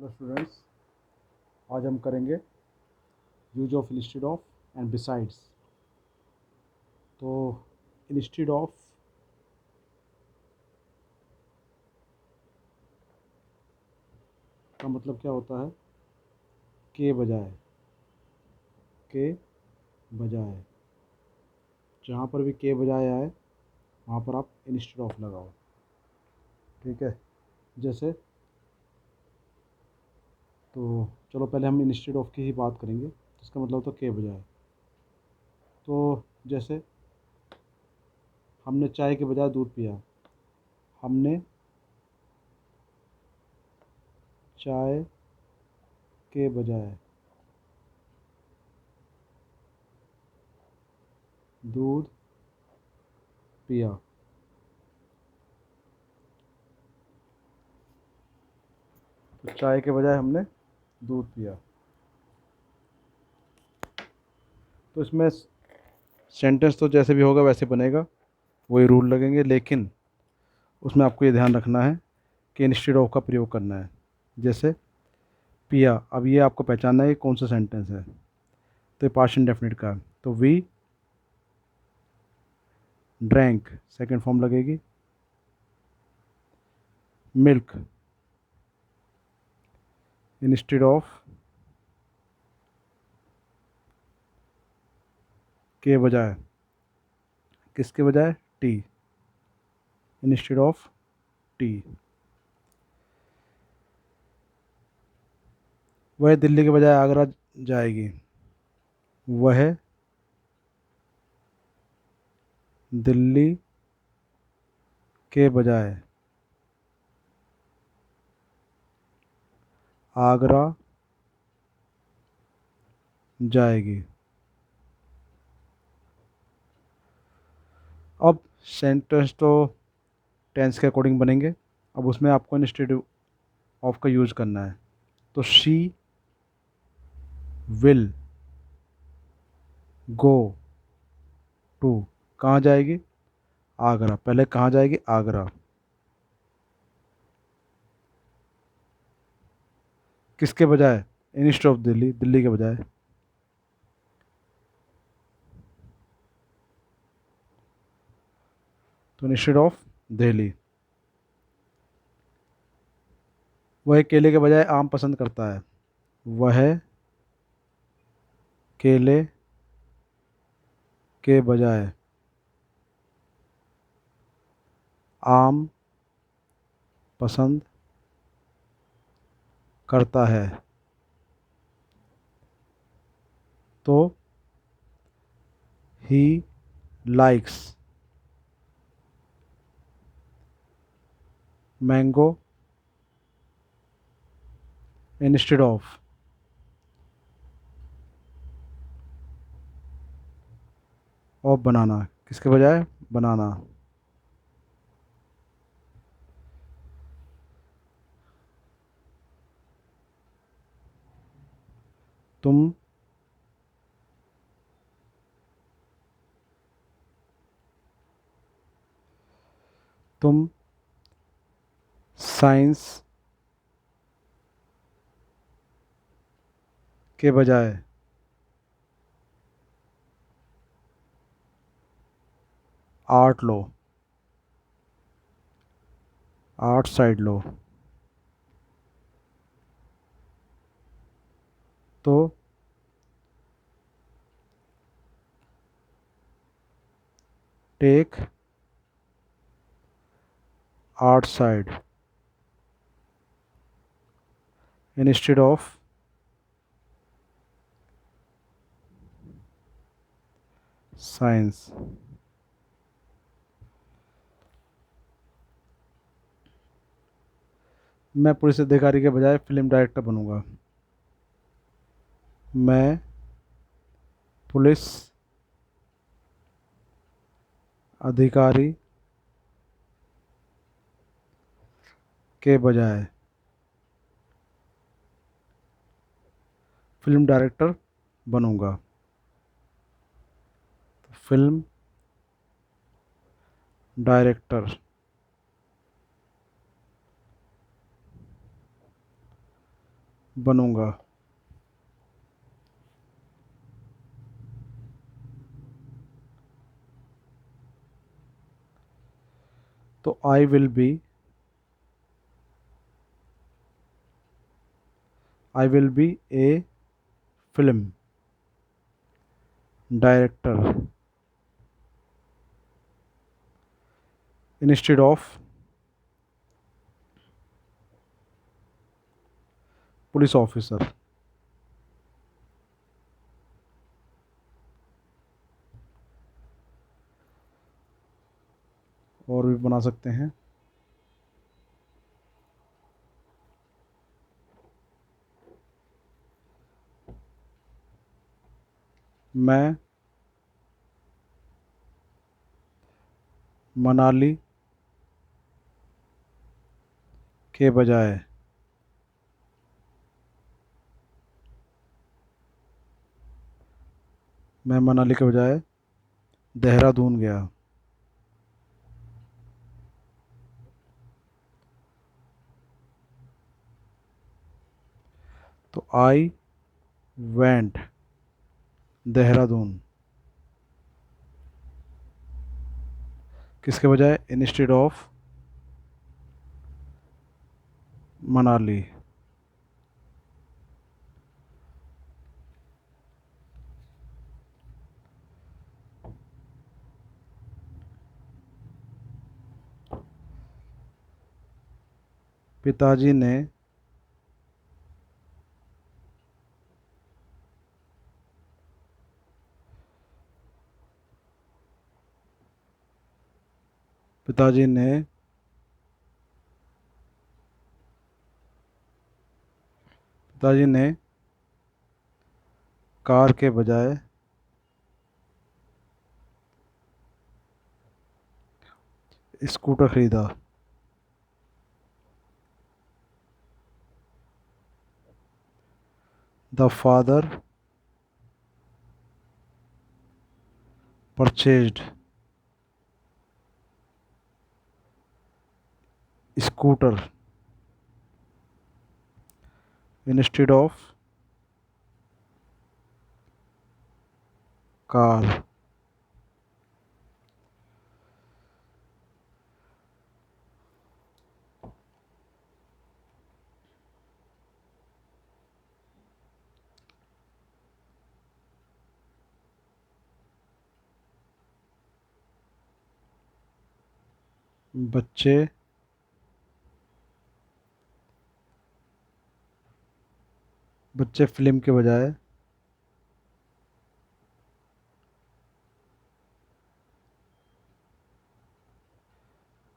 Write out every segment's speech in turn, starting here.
Hello students, आज हम करेंगे use of instead of and besides. तो इंस्टेड ऑफ का मतलब क्या होता है? के बजाय, के बजाय। जहाँ पर भी के बजाय आए वहाँ पर आप इंस्टेड ऑफ लगाओ। ठीक है, जैसे तो चलो पहले हम इंस्टेड ऑफ की ही बात करेंगे। इसका मतलब होता है के बजाय। तो जैसे हमने चाय के बजाय दूध पिया, हमने चाय के बजाय दूध पिया। तो चाय के बजाय हमने दूध पिया। तो इसमें सेंटेंस तो जैसे भी होगा वैसे बनेगा, वही रूल लगेंगे, लेकिन उसमें आपको ये ध्यान रखना है कि इंस्टेड ऑफ का प्रयोग करना है। जैसे पिया, अब ये आपको पहचानना है कि कौन सा सेंटेंस है। तो ये पास्ट इंडेफिनिट का है, तो वी ड्रैंक सेकंड फॉर्म लगेगी। मिल्क इंस्टेड ऑफ के बजाय, किसके बजाय? T, instead of T. वह दिल्ली के बजाय आगरा जाएगी, वह दिल्ली के बजाय आगरा जाएगी। अब सेंटेंस तो टेंस के अकॉर्डिंग बनेंगे। अब उसमें आपको इंस्टेड ऑफ का यूज़ करना है। तो शी विल गो टू, कहाँ जाएगी? आगरा। पहले कहाँ जाएगी? आगरा। किसके बजाय? इंस्टेड ऑफ दिल्ली, दिल्ली के बजाय। तो इंस्टेड ऑफ दिल्ली। वह केले के बजाय आम पसंद करता है, वह केले के बजाय आम पसंद करता है। तो he likes mango instead of banana, किसके बजाय? बनाना। तुम तुम साइंस के बजाय आर्ट लो, आर्ट साइड लो। तो take art side instead of science. मैं पुलिस अधिकारी के बजाय फिल्म डायरेक्टर बनूंगा, मैं पुलिस अधिकारी के बजाय फिल्म डायरेक्टर बनूंगा। फिल्म डायरेक्टर बनूंगा। तो I will be A film director instead of police officer. और भी बना सकते हैं। मैं मनाली के बजाय देहरादून गया। तो आई वेंट देहरादून किसके बजाय, इंस्टेड ऑफ मनाली। पिताजी ने पिताजी ने पिताजी ने कार के बजाय स्कूटर खरीदा। The father purchased scooter instead of car. बच्चे बच्चे फिल्म के बजाय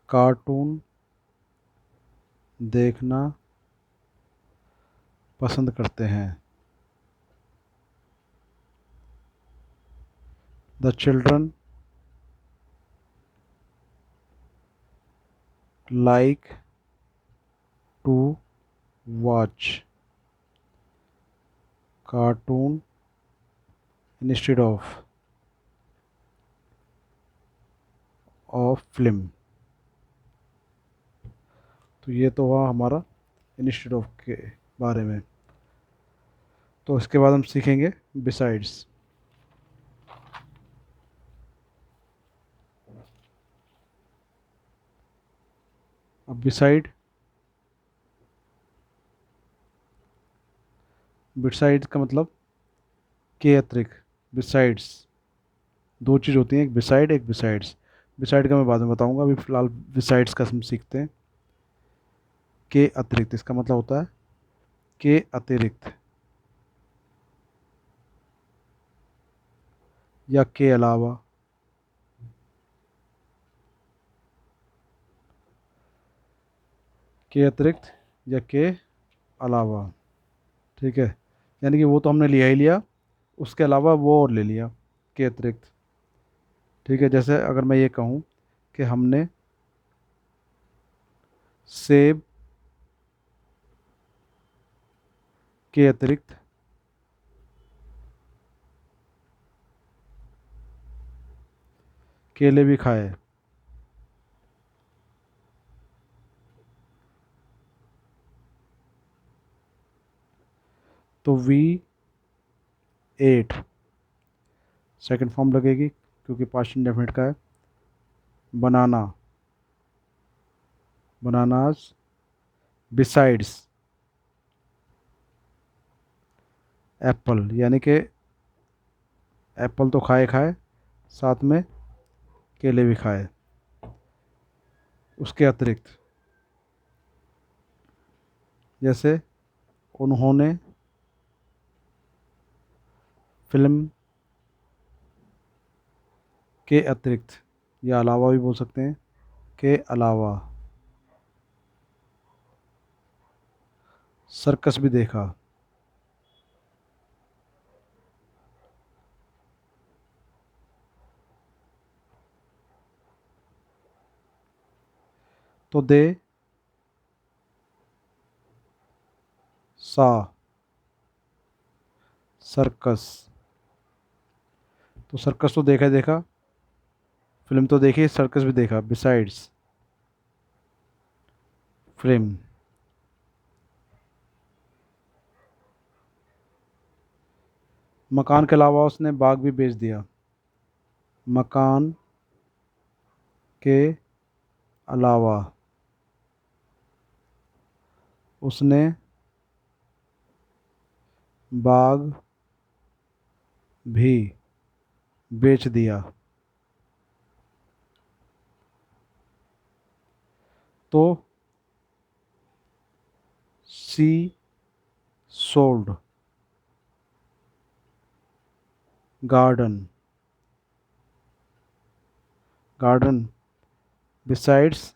कार्टून देखना पसंद करते हैं। The children like to watch cartoon instead of film. तो ये तो हुआ हमारा इंस्टेड ऑफ के बारे में। तो इसके बाद हम सीखेंगे बिसाइड्स। अब बिसाइड्स का मतलब के अतिरिक्त। बिसाइड्स दो चीज़ होती हैं, एक बिसाइड एक बिसाइड्स। बिसाइड का मैं बाद में बताऊंगा, अभी फिलहाल बिसाइड्स का हम सीखते हैं। के अतिरिक्त इसका मतलब होता है के अतिरिक्त या के अलावा। के अतिरिक्त या के अलावा, ठीक है। यानी कि वो तो हमने लिया ही लिया, उसके अलावा वो और ले लिया के अतिरिक्त। ठीक है, जैसे अगर मैं ये कहूँ कि हमने सेब के अतिरिक्त केले भी खाए। तो वी एट सेकंड फॉर्म लगेगी क्योंकि पास्ट इंडेफिनिट का है। बनाना, बनानास, बिसाइड्स एप्पल, यानी कि एप्पल तो खाए खाए, साथ में केले भी खाए। उसके अतिरिक्त, जैसे उन्होंने फिल्म के अतिरिक्त, या अलावा भी बोल सकते हैं, के अलावा सर्कस भी देखा। तो दे सा सर्कस, तो सर्कस तो देखा ही देखा, फिल्म तो देखी, सर्कस भी देखा। बिसाइड्स फिल्म, मकान के अलावा उसने बाग भी बेच दिया। मकान के अलावा उसने बाग भी बेच दिया। तो she sold garden, garden besides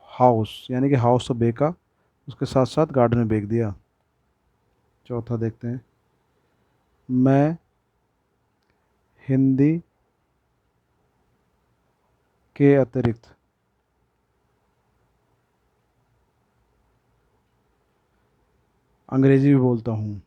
house, यानी कि हाउस तो बेका, उसके साथ साथ गार्डन में बेच दिया। चौथा देखते हैं। मैं हिंदी के अतिरिक्त अंग्रेजी भी बोलता हूँ।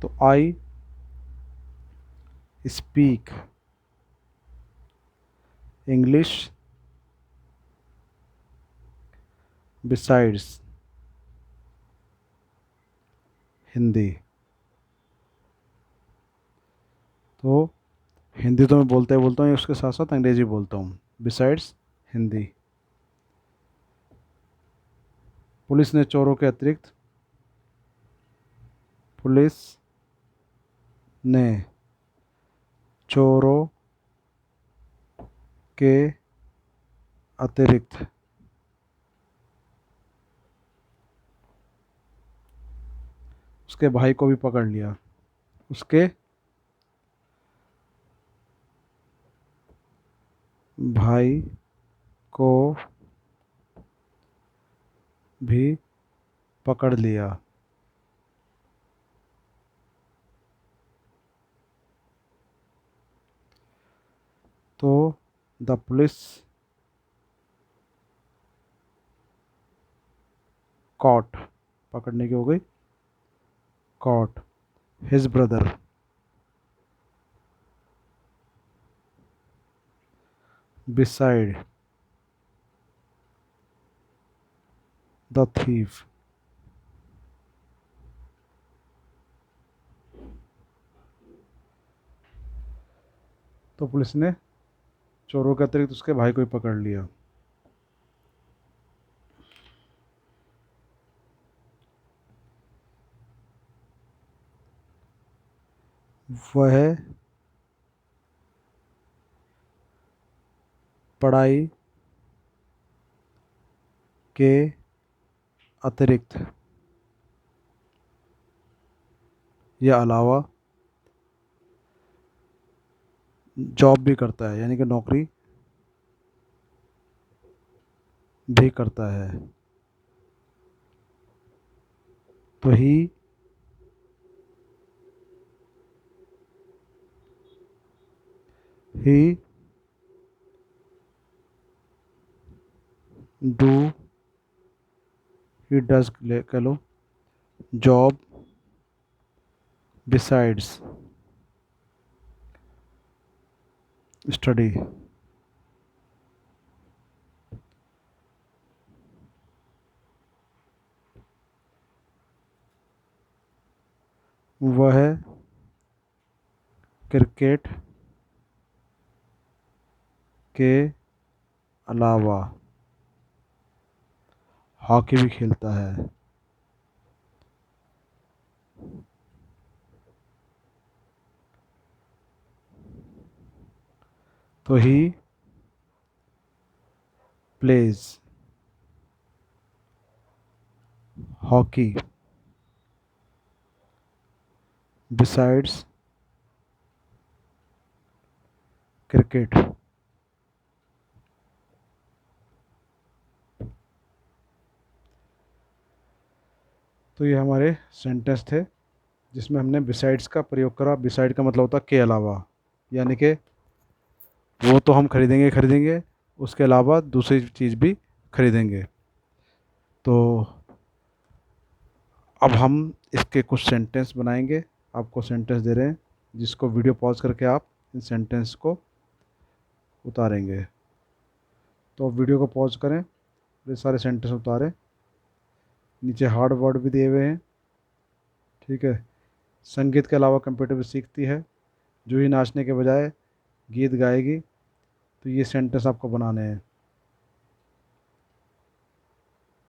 तो I speak English besides Hindi. तो हिंदी तो मैं बोलता हूँ, उसके साथ साथ अंग्रेजी बोलता हूँ, बिसाइड्स हिंदी। पुलिस ने चोरों के अतिरिक्त, पुलिस ने चोरों के अतिरिक्त उसके भाई को भी पकड़ लिया। उसके भाई को भी पकड़ लिया। तो द पुलिस कॉट, पकड़ने की हो गई, caught his brother beside the thief. तो पुलिस ने चोरों के अतिरिक्त उसके भाई को ही पकड़ लिया। वह पढ़ाई के अतिरिक्त या अलावा जॉब भी करता है, यानी कि नौकरी भी करता है। तो ही डू ही डज कह लो, जॉब बिसाइड्स स्टडी। वह क्रिकेट के अलावा हॉकी भी खेलता है। तो he plays hockey besides cricket. तो ये हमारे सेंटेंस थे जिसमें हमने बिसाइड्स का प्रयोग करा। बिसाइड का मतलब होता है के अलावा, यानी कि वो तो हम खरीदेंगे खरीदेंगे, उसके अलावा दूसरी चीज़ भी खरीदेंगे। तो अब हम इसके कुछ सेंटेंस बनाएंगे, आपको सेंटेंस दे रहे हैं जिसको वीडियो पॉज करके आप इन सेंटेंस को उतारेंगे। तो अब वीडियो को पॉज करें, ये सारे सेंटेंस उतारें। नीचे हार्ड वर्ड भी दिए हुए हैं, ठीक है। संगीत के अलावा कंप्यूटर भी सीखती है, जो ही नाचने के बजाय गीत गाएगी। तो ये सेंटेंस आपको बनाने हैं।